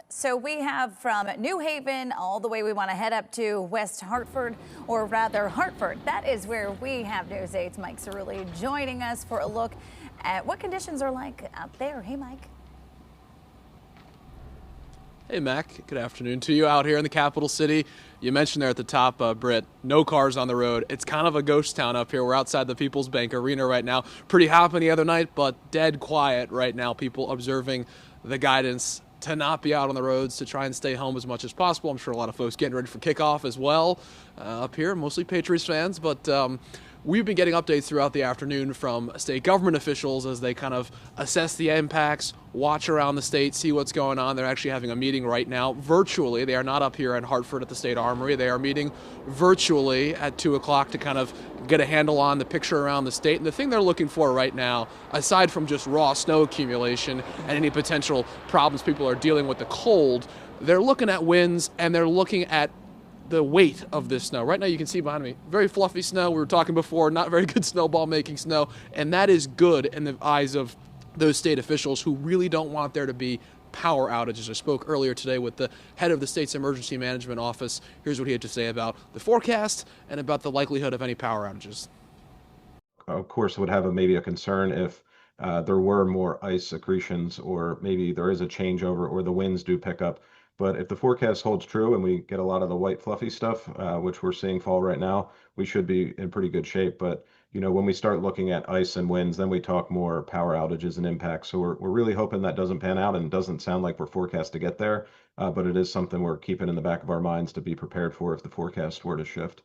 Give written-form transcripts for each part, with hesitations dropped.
So we have from New Haven all the way we want to head up to West Hartford, or rather Hartford. That is where we have News 8's Mike Cerulli joining us for a look at what conditions are like out there. Hey, Mike. Hey, Mac. Good afternoon to you out here in the capital city. You mentioned there at the top, Britt, no cars on the road. It's kind of a ghost town up here. We're outside the People's Bank Arena right now. Pretty hopping the other night, but dead quiet right now. People observing the guidance to not be out on the roads, to try and stay home as much as possible. I'm sure a lot of folks getting ready for kickoff as well up here, mostly Patriots fans. But we've been getting updates throughout the afternoon from state government officials as they kind of assess the impacts, watch around the state, see what's going on. They're actually having a meeting right now virtually. They are not up here in Hartford at the State Armory. They are meeting virtually at 2 o'clock to kind of get a handle on the picture around the state. And the thing they're looking for right now, aside from just raw snow accumulation and any potential problems people are dealing with the cold, they're looking at winds and they're looking at the weight of this snow. Right now you can see behind me, very fluffy snow. We were talking before, not very good snowball making snow, and that is good in the eyes of those state officials who really don't want there to be power outages. I spoke earlier today with the head of the state's emergency management office. Here's what he had to say about the forecast and about the likelihood of any power outages. Of course, would have maybe a concern if there were more ice accretions, or maybe there is a changeover or the winds do pick up. But if the forecast holds true and we get a lot of the white fluffy stuff, which we're seeing fall right now, we should be in pretty good shape. But when we start looking at ice and winds, then we talk more power outages and impacts. So we're really hoping that doesn't pan out, and it doesn't sound like we're forecast to get there. But it is something we're keeping in the back of our minds to be prepared for if the forecast were to shift.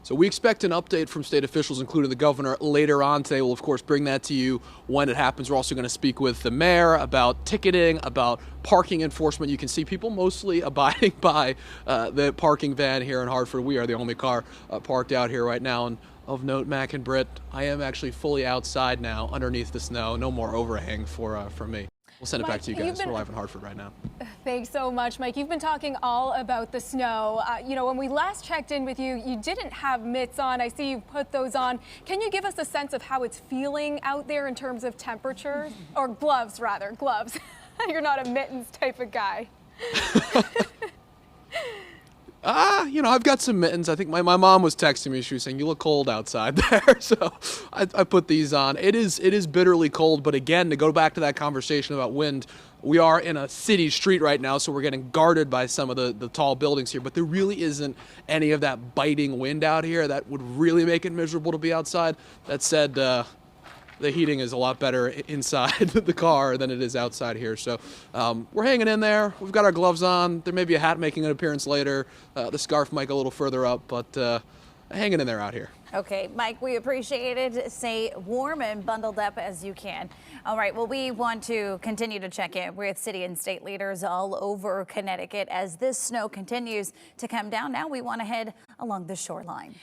So we expect an update from state officials, including the governor, later on today. We'll, of course, bring that to you when it happens. We're also going to speak with the mayor about ticketing, about parking enforcement. You can see people mostly abiding by the parking ban here in Hartford. We are the only car parked out here right now. And of note, Mac and Britt, I am actually fully outside now underneath the snow. No more overhang for me. We'll send it back to you guys. We're live in Hartford right now. Thanks so much, Mike. You've been talking all about the snow. When we last checked in with you, you didn't have mitts on. I see you put those on. Can you give us a sense of how it's feeling out there in terms of temperature? Or gloves, rather. Gloves. You're not a mittens type of guy. I've got some mittens. I think my mom was texting me. She was saying, you look cold outside there. So I put these on. It is bitterly cold. But again, to go back to that conversation about wind, we are in a city street right now, so we're getting guarded by some of the tall buildings here. But there really isn't any of that biting wind out here that would really make it miserable to be outside. That said, the heating is a lot better inside the car than it is outside here. So we're hanging in there. We've got our gloves on. There may be a hat making an appearance later. The scarf might go a little further up, but hanging in there out here. Okay, Mike, we appreciate it. Stay warm and bundled up as you can. All right, well, we want to continue to check in with city and state leaders all over Connecticut as this snow continues to come down. Now we want to head along the shoreline.